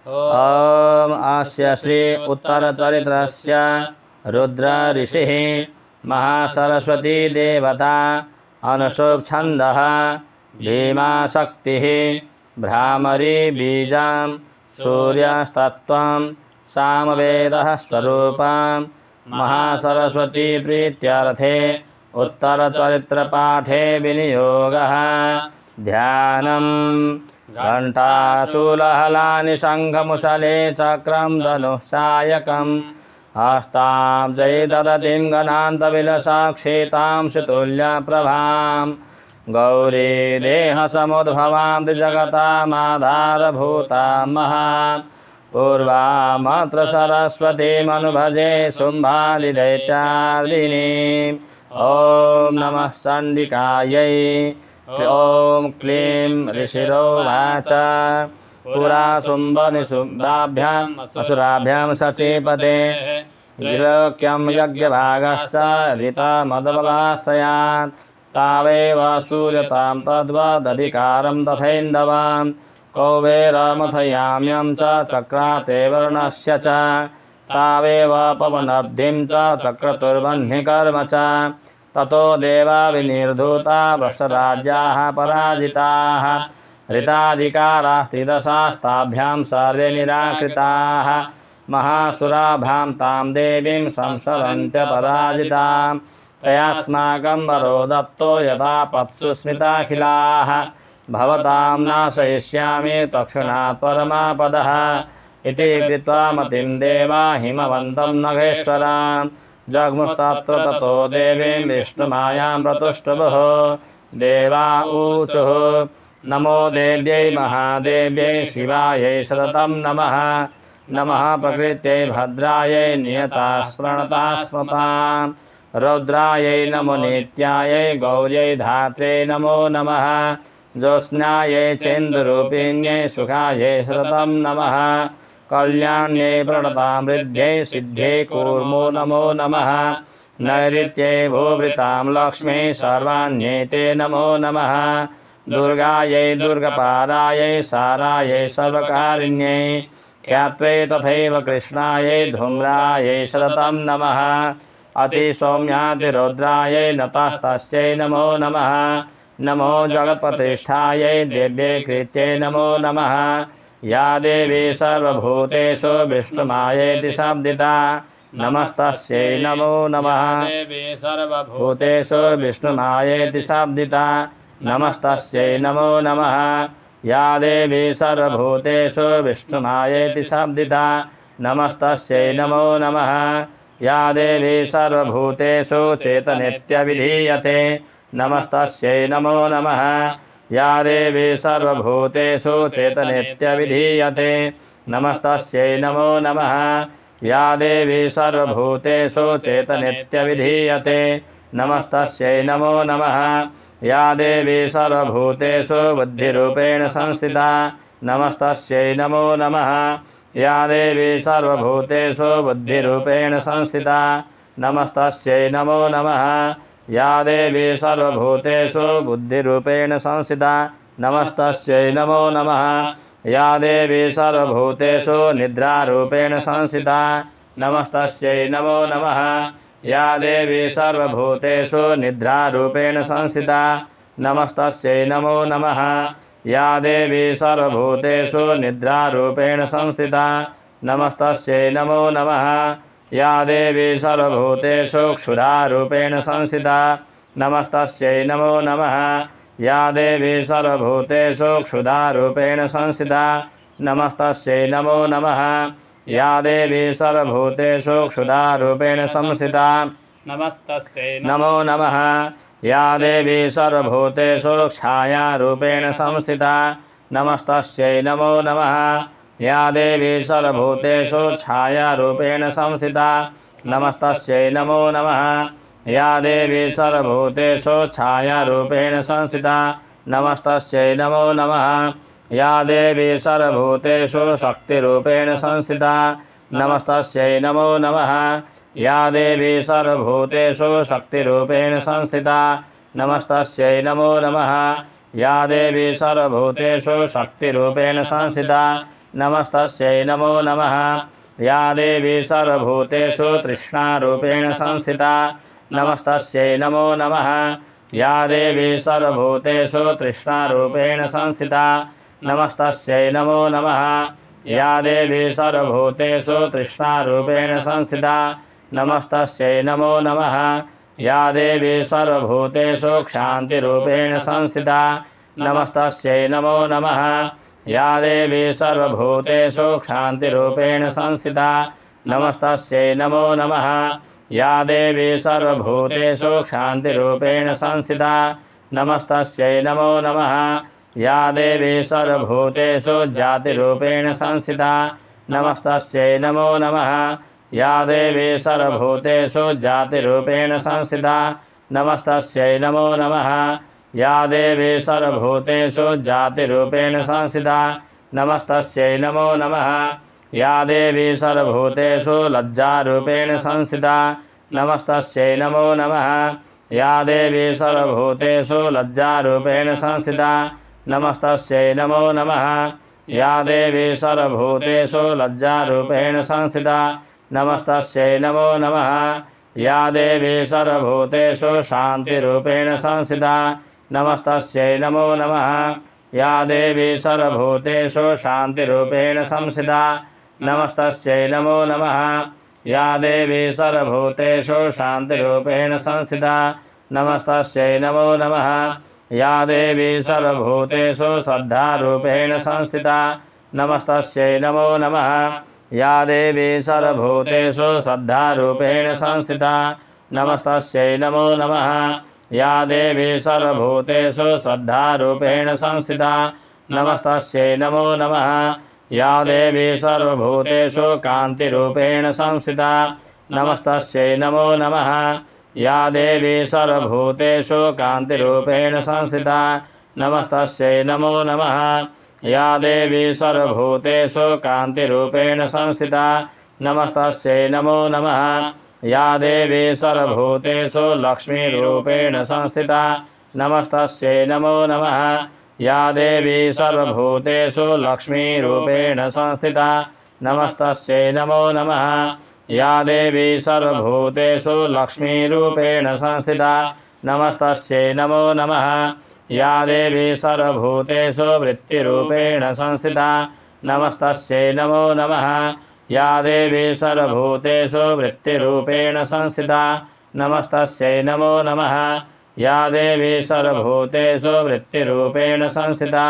ॐ अस्य श्री उत्तरचरित्रस्य रुद्र ऋषिः महासरस्वती देवता अनुष्टुप् छन्दः भीमाशक्तिः भ्रामरी बीजं सूर्यस्तत्त्वं सामवेदः स्वरूपं महासरस्वती प्रीत्यर्थे उत्तरचरित्रपाठे विनियोगः ध्यानम् घण्टाशूलहलानि शङ्खमुशले चक्रं धनुः सायकम् हस्ताब्जै ददतिं गणान्तविलसाक्षितां सुतुल्यप्रभां गौरी देहसमुद्भवां त्रिजगतामाधारभूतां महान् पूर्वामत्र सरस्वतीमनुभजे शुम्भादिदैत्यादिनीम् ॐ नमः चण्डिकायै ॐ क्लीं ऋषिरोवाच पुरा शुम्भनिशुम्भाभ्याम् असुराभ्यां सचीपते विलोक्यं यज्ञभागश्च ऋतमदबलाश्रयात् तावेव सूर्यतां तद्वदधिकारं तथैन्दवां कौबेरमथयाम्यं च चक्राते वरुणस्य च तावेव पवनब्धिं च चक्रतुर्वह्निकर्म च ततो देवा विनिर्धूता भ्रष्टराज्याः पराजिताः ऋताधिकाराः त्रिदशास्ताभ्यां सर्वे निराकृताः महासुराभां तां देवीं संसरन्त्यपराजितां तयास्माकं वरो दत्तो यथा पत्सु स्मिताखिलाः भवतां नाशयिष्यामि तत्क्षणात् परमापदः इति कृत्वा मतिं देवा हिमवन्तं नगेश्वरां जग्मुस्तत्र ततो देवीं विष्णुमायां प्रतुष्टुभुः देवा ऊचुः नमो देव्यै महादेव्यै शिवायै सततं नमः नमः प्रकृत्यै भद्रायै नियतास्मरणतास्मतां रौद्रायै नमो नित्यायै गौर्यै धात्र्यै नमो नमः ज्योत्स्नायै चेन्दुरूपिण्यै सुखायै सततं नमः कल्याण्यै प्रणतामृद्ध्यै सिद्ध्यै कूर्मो नमो नमः नैऋत्यै भूभृतां लक्ष्मी सर्वाण्यै ते नमो नमः दुर्गायै दुर्गपारायै सारायै सर्वकारिण्यै ख्यात्वै तथैव कृष्णायै धूम्रायै सततं नमः अतिसौम्यातिरौद्रायै नतस्तस्यै नमो नमः नमो जगत्प्रतिष्ठायै देव्यै कृत्यै नमो नमः या देवी सर्वभूतेषु विष्णुमायेति शब्दिता नमस्तस्यै नमो नमः देवी सर्वभूतेषु विष्णुमायेति शब्दिता नमस्तस्यै नमो नमः या देवी सर्वभूतेषु विष्णुमायेति शब्दिता नमस्तस्यै नमो नमः या देवी सर्वभूतेषु चेतनित्यभिधीयते नमस्तस्यै नमो नमः या देवी सर्वभूतेषु चेतनित्यभिधीयते नमस्तस्यै नमो नमः या देवी सर्वभूतेषु चेतनित्यभिधीयते नमस्तस्यै नमो नमः या देवी सर्वभूतेषु बुद्धिरूपेण संस्थिता नमस्तस्यै नमो नमः या देवी सर्वभूतेषु बुद्धिरूपेण संस्थिता नमस्तस्यै नमो नमः या देवी सर्वभूतेषु बुद्धिरूपेण संस्थिता नमस्तस्यै नमो नमः या देवी सर्वभूतेषु निद्रारूपेण संस्थिता नमस्तस्यै नमो नमः या देवी सर्वभूतेषु निद्रारूपेण संस्थिता नमस्तस्यै नमो नमः या देवी सर्वभूतेषु निद्रारूपेण संस्थिता नमस्तस्यै नमो नमः या देवी सर्वभूतेषु क्षुधारूपेण संस्थिता नमस्तस्यै नमो नमः या देवी सर्वभूतेषु क्षुधारूपेण संस्थिता नमस्तस्यै नमो नमः या देवी सर्वभूतेषु क्षुधारूपेण संस्थिता नमस्तस्यै नमो नमः या देवी सर्वभूतेषु छायारूपेण संस्थिता नमस्तस्यै नमो नमः या देवी सर्वभूतेषु छायारूपेण संस्थिता नमस्तस्यै नमो नमः या देवी सर्वभूतेषु छायारूपेण संस्थिता नमस्तस्यै नमो नमः या देवी सर्वभूतेषु शक्तिरूपेण संस्थिता नमस्तस्यै नमो नमः या देवी सर्वभूतेषु शक्तिरूपेण संस्थिता नमस्तस्यै नमो नमः या देवी सर्वभूतेषु शक्तिरूपेण संस्थिता नमस्तस्यै नमो नमः। या देवी सर्वभूतेषु तृष्णारूपेण संस्थिता नमस्तस्यै नमो नमः। या देवी सर्वभूतेषु तृष्णारूपेण संस्थिता नमस्तस्यै नमो नमः। या देवी सर्वभूतेषु तृष्णारूपेण संस्थिता नमस्तस्यै नमो नमः। या देवी सर्वभूतेषु क्षान्तिरूपेण संस्थिता नमस्तस्यै नमो नमः। या देवी सर्वभूतेषु क्षान्तिरूपेण संस्थिता नमस्तस्यै नमो नमः। या देवी सर्वभूतेषु क्षान्तिरूपेण संस्थिता नमस्तस्यै नमो नमः। या देवी सर्वभूतेषु जातिरूपेण संस्थिता नमस्तस्यै नमो नमः। या देवी सर्वभूतेषु जातिरूपेण संस्थिता नमस्तस्यै नमो नमः। या देवी सर्वभूतेषु जातिरूपेण संस्थिता नमस्तस्यै नमो नमः। या देवी सर्वभूतेषु लज्जारूपेण संस्थिता नमस्तस्यै नमो नमः। या देवी सर्वभूतेषु लज्जारूपेण संस्थिता नमस्तस्यै नमो नमः। या देवी सर्वभूतेषु लज्जारूपेण संस्थिता नमस्तस्यै नमो नमः। या देवी सर्वभूतेषु शान्तिरूपेण संस्थिता नमस्तस्यै नमो नमः। या देवी सर्वभूतेषु शान्तिरूपेण संस्थिता नमस्तस्यै नमो नमः। या देवी सर्वभूतेषु शान्तिरूपेण संस्थिता नमस्तस्यै नमो नमः। या देवी सर्वभूतेषु श्रद्धारूपेण संस्थिता नमस्तस्यै नमो नमः। या देवी सर्वभूतेषु श्रद्धारूपेण संस्थिता नमस्तस्यै नमो नमः। या देवी सर्वभूतेषु श्रद्धारूपेण संस्थिता नमस्तस्यै नमो नमः। या देवी सर्वभूतेषु कान्तिरूपेण संस्थिता नमस्तस्यै नमो नमः। या देवी सर्वभूतेषु कान्तिरूपेण संस्थिता नमस्तस्यै नमो नमः। या देवी सर्वभूतेषु कान्तिरूपेण संस्थिता नमस्तस्यै नमो नमः। या देवी सर्वभूतेषु लक्ष्मीरूपेण संस्थिता नमस्तस्यै नमो नमः। या देवी सर्वभूतेषु लक्ष्मीरूपेण संस्थिता नमस्तस्यै नमो नमः। या देवी सर्वभूतेषु लक्ष्मीरूपेण संस्थिता नमस्तस्यै नमो नमः। या देवी सर्वभूतेषु वृत्तिरूपेण संस्थिता नमस्तस्यै नमो नमः। या देवी सर्वभूतेषु वृत्तिरूपेण संस्थिता नमस्तस्यै नमो नमः। या देवी सर्वभूतेषु वृत्तिरूपेण संस्थिता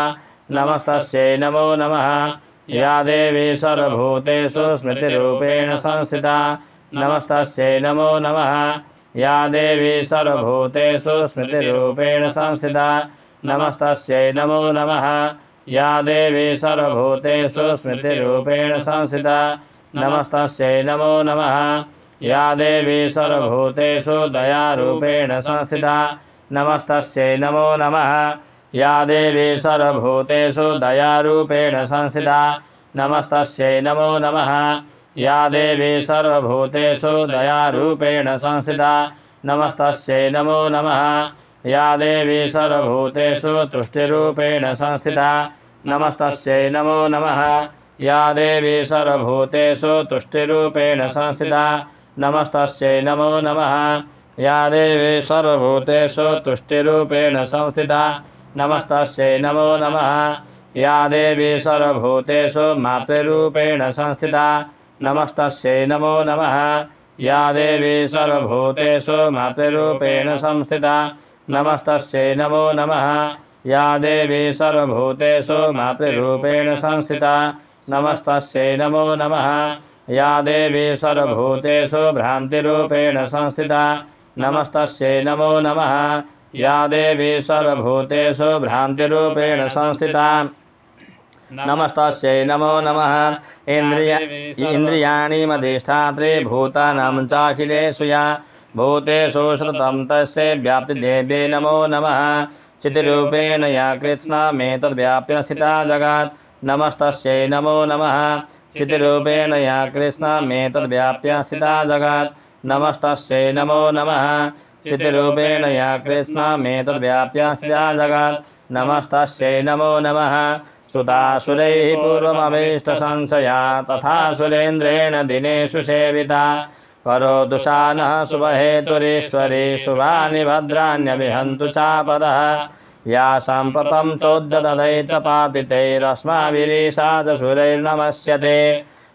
नमस्तस्यै नमो नमः। या देवी सर्वभूतेषु स्मृतिरूपेण संस्थिता नमस्तस्यै नमो नमः। या देवी सर्वभूतेषु स्मृतिरूपेण संस्थिता नमस्तस्यै नमो नमः। या देवी सर्वभूतेषु स्मृतिरूपेण संस्थिता नमस्तस्यै नमो नमः। या देवी सर्वभूतेषु दयारूपेण संस्थिता नमस्तस्यै नमो नमः। या देवी सर्वभूतेषु दयारूपेण संस्थिता नमस्तस्यै नमो नमः। या देवी सर्वभूतेषु दयारूपेण संस्थिता नमस्तस्यै नमो नमः। या देवी सर्वभूतेषु तुष्टिरूपेण संस्थिता नमस्तस्यै नमो नमः। या देवी सर्वभूतेषु तुष्टिरूपेण संस्थिता नमस्तस्यै नमो नमः। या देवी सर्वभूतेषु तुष्टिरूपेण संस्थिता नमस्तस्यै नमो नमः। या देवी सर्वभूतेषु मातृरूपेण संस्थिता नमस्तस्यै नमो नमः। या देवी सर्वभूतेषु मातृरूपेण संस्थिता नमस्तस्यै नमो नमः। या देवी सर्वभूतेषु मातृरूपेण संस्थिता नमस्तस्यै नमो नमः। या देवी सर्वभूतेषु भ्रान्तिरूपेण संस्थिता नमस्तस्यै नमो नमः। या देवी सर्वभूतेषु भ्रान्तिरूपेण संस्थिता नमस्तस्यै नमो नमः। इन्द्रियाणि मधिष्ठात्रे भूतानां चाखिलेषु या भूतेषु श्रुतं तस्य व्याप्तिदेव्यै नमो नमः। चितिरूपेण या कृत्स्नमेतद्व्याप्य स्थिता जगात् नमस्तस्यै नमो नमः। चितिरूपेण या कृत्स्नमेतद्व्याप्य स्थिता जगात् नमस्तस्यै नमो नमः। चितिरूपेण या कृत्स्नमेतद्व्याप्य स्थिता जगात् नमस्तस्यै नमो नमः। सुतासुरैः पूर्वमभीष्टसंशया तथा सुरेन्द्रेण दिनेषु सेविता करोदुषानः शुभहेतुरीश्वरी शुभानि भद्राण्यभिहन्तु चापदः या साम्प्रतं चोद्यतदैतपातितैरस्माभिरीशा च सुरैर्नमस्यते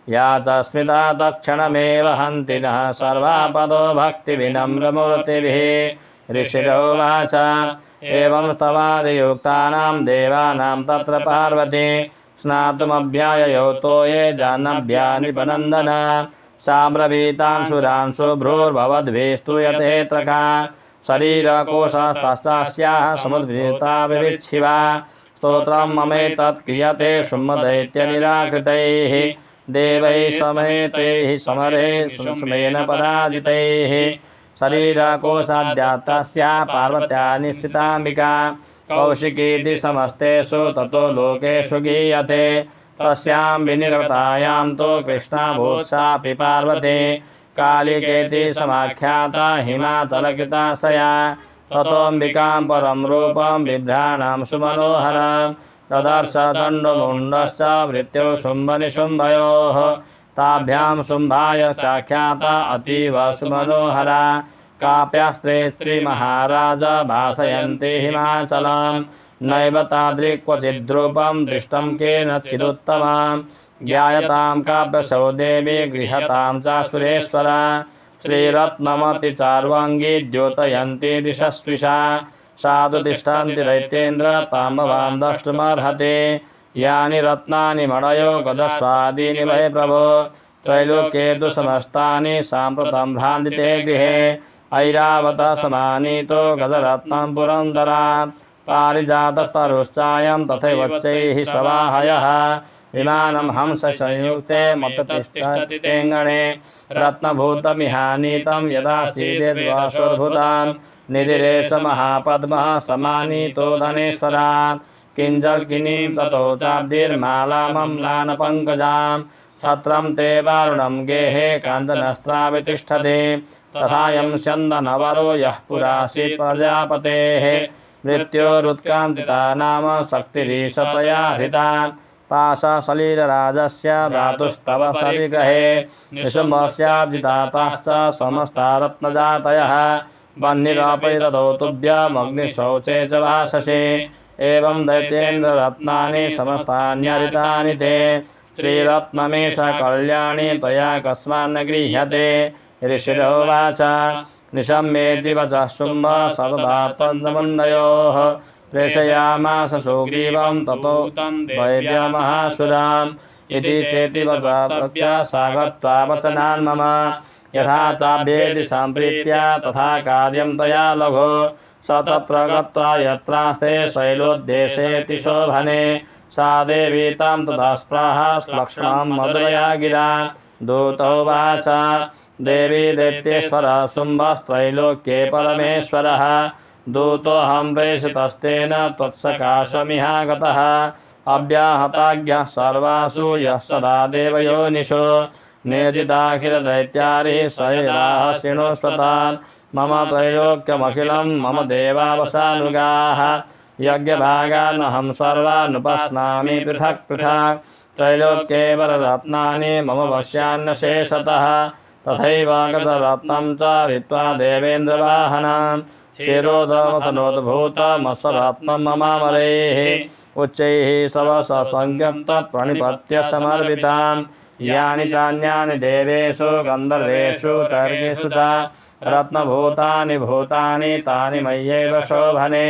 या च स्मिता तत्क्षणमेव हन्ति नः सर्वापदो भक्तिविनम्रमूर्तिभिः ऋषिरोवाच एवं स्तवादियुक्तानां देवानां तत्र पार्वती स्नातुमभ्याययौतो ये जानभ्यानिपनन्दन साम्रवीतान् शुरान् शुभ्रूर्भवद्भिस्तूयते त्रका शरीरकोशस्तस्याः समुद्भूता विविच्छिवा स्तोत्रं ममेतत् क्रियते शुम्भदैत्यनिराकृतैः देवैः समेतैः समरे सुषुमेन पराजितैः शरीरकोशाद्यात्तस्या पार्वत्या निश्चिताम्बिका कौशिकीति समस्तेषु ततो लोकेषु गीयते तस्यां विनिर्गतायां तु कृष्णाभूत्सापि पार्वती कालिकेति समाख्याता हिमाचलकृताशया ततोऽम्बिकां परं रूपं बिभ्राणां सुमनोहरं ददर्श दण्डमुण्डश्च वृत्यो शुम्भनिशुम्भयोः ताभ्यां शुम्भाय चाख्याता अतीव सुमनोहरा काप्यास्त्रे स्त्रीमहाराज भासयन्ति हिमाचलं नैव तादृक् क्वचिद्रूपं दृष्टं केनचिदुत्तमं ज्ञायतां काव्यसौ देवी गृह्यतां च सुरेश्वरा श्रीरत्नमति चार्वाङ्गी द्योतयन्ति दिशस्विषा साधु तिष्ठन्ति दैत्येन्द्र तां भवान् द्रष्टुमर्हति यानि रत्नानि मणयो गदस्वादीनि वै प्रभो त्रैलोक्ये तु समस्तानि साम्प्रतं भ्रान्तिते गृहे ऐरावत समानीतो गदरत्नं पुरन्दरात् पारिजातस्तरुश्चायं तथैवच्चैः सवाहयः विमानं हंस संयुक्ते मततिष्ठति तेङ्गणे रत्नभूतमिहानीतं यदा सीदेद्वासोद्भुतां निधिरेश महापद्मः समानीतो धनेश्वरात् किञ्जल्किनीं ततो चाब्दीर्मालामम्लानपङ्कजां छत्रं ते वारुणं गेहे काञ्चनस्त्रावितिष्ठति तथायं स्यन्दनवरो यः पुरासीत् प्रजापतेः मृत्योरुत्क्रान्तिता नाम शक्तिरीशतया हृता पाशसलीलराजस्य भ्रातुस्तव परिग्रहे निशुम्भस्याब्जिताताश्च समस्ता रत्नजातयः वह्निरापैतदौ तुभ्यमग्निशौचे च भाससे एवं दैत्येन्द्ररत्नानि समस्तान्यरितानि ते स्त्रीरत्नमेष कल्याणी त्वया कस्मान्न गृह्यते ऋषिरोवाच निशम्येति वचः शुम्भ सतता तन्मुण्डयोः प्रेषयामास सुग्रीवं ततो दैव्यमहासुराम् इति चेति वचः सा गत्वा वचनान् मम यथा चाभ्येति सम्प्रीत्या तथा कार्यं तया लघु स तत्र गत्वा यत्रास्ते शैलोद्देशेति शोभने सा देवी तां तथा स्पृहा लक्ष्मणं मधुरया गिरा दूतोवाच देवी दैत्येश्वरः शुम्भस्त्रैलोक्ये परमेश्वरः दूतोऽहं प्रेषितस्तेन त्वत्सकाशमिहागतः अव्याहताज्ञः सर्वासु यः सदा देवयोनिषु नियोजिताखिलदैत्यारिः सैराः शृणुष्वतान् मम त्रैलोक्यमखिलं मम देवावसानुगाः यज्ञभागानहं सर्वानुपश्नामि पृथक् पृथक् त्रैलोक्ये वररत्नानि मम वश्यान्न शेषतः तथैव गतरत्नं च ऋत्वा देवेन्द्रवाहनं क्षीरोदमथनोद्भूतमस्वरत्नं ममामरेः उच्चैः सवसंज्ञप्तप्रणिपत्य समर्पितां यानि चान्यानि देवेषु गन्धर्वेषु चर्गेषु च रत्नभूतानि भूतानि तानि मय्यैव शोभने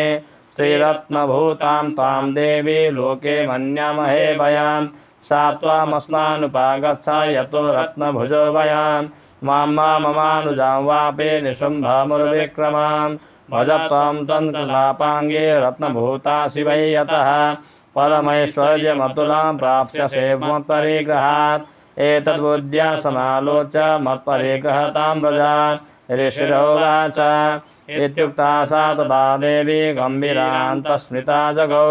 श्रीरत्नभूतां तां देवी लोके मन्यामहे वयं सा त्वामस्मानुपागच्छ यतो रत्नभुजो वयं ममानुजां वापि निशुम्भमुर्विक्रमां भज त्वं तन्कलापाङ्गे रत्नभूता शिवै यतः परमैश्वर्यमतुलां प्राप्स्यसे मत्परिग्रहात् एतद्बुद्ध्या समालोच्य मत्परिग्रहतां व्रजा ऋषिरोवाच इत्युक्ता सा तदा देवी गम्भीरान्तस्मिता जगौ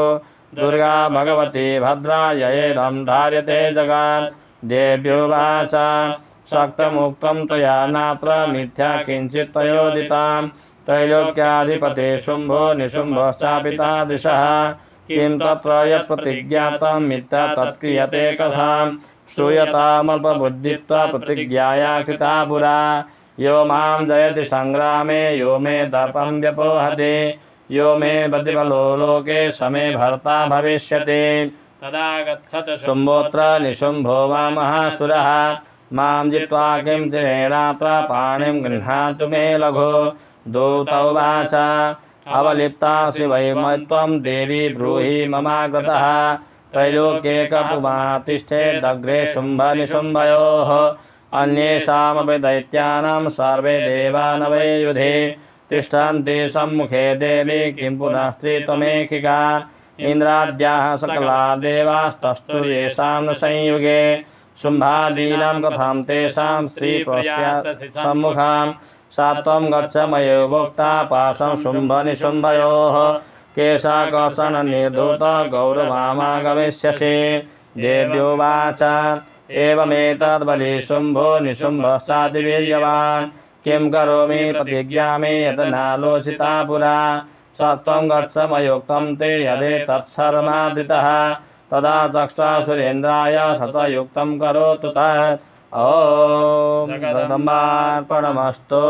दुर्गा भगवती भद्रा येदं धार्यते जगात् देव्योवाच शक्तमुक्तं त्वया नात्र मिथ्या किञ्चित् त्वयोदितां त्रैलोक्याधिपते शुम्भो निशुम्भश्चापि तादृशः किं तत्र यत्प्रतिज्ञातं मिथ्या तत्क्रियते कथं श्रूयतामल्पबुद्धित्वा प्रतिज्ञाया कृता पुरा यो मां जयति संग्रामे यो मे दर्पं व्यपोहते यो मे प्रतिबलो लोके स मे भर्ता भविष्यति तदा गच्छत शुम्भोऽत्र निशुम्भो वा महासुरः मां जित्वा किं चिरेणात्र पाणिं गृह्णातु मे लघु दूतौ वाच अवलिप्तासि वै त्वं देवी ब्रूहि ममागतः त्रैलोक्येकपुमातिष्ठेदग्रे शुम्भनिशुम्भयोः अन्येषामपि दैत्यानां सर्वे देवानवै युधे तिष्ठन्ति सम्मुखे देवी किं पुनः स्त्रीत्वमेकिका इन्द्राद्याः सकला देवास्तस्तु येषां न संयुगे शुम्भादीनां कथां तेषां स्त्रीपुरुषस्य सम्मुखां सा त्वं गच्छ मयोक्ता पाशं शुम्भनिशुम्भयोः केशाकर्षणनिर्धूत गौरवामागमिष्यसि देव्योवाच एवमेतद्बली शुम्भो निशुम्भश्चातिवीर्यवान् किं करोमि प्रतिज्ञामि यत् नालोचिता पुरा स त्वं गच्छ मयोक्तं ते यदेतत्सर्वमादितः तदा चक्ष्वा सुरेन्द्राय सतयुक्तं करोतु तत् ॐ जगदम्बार्पणमस्तु।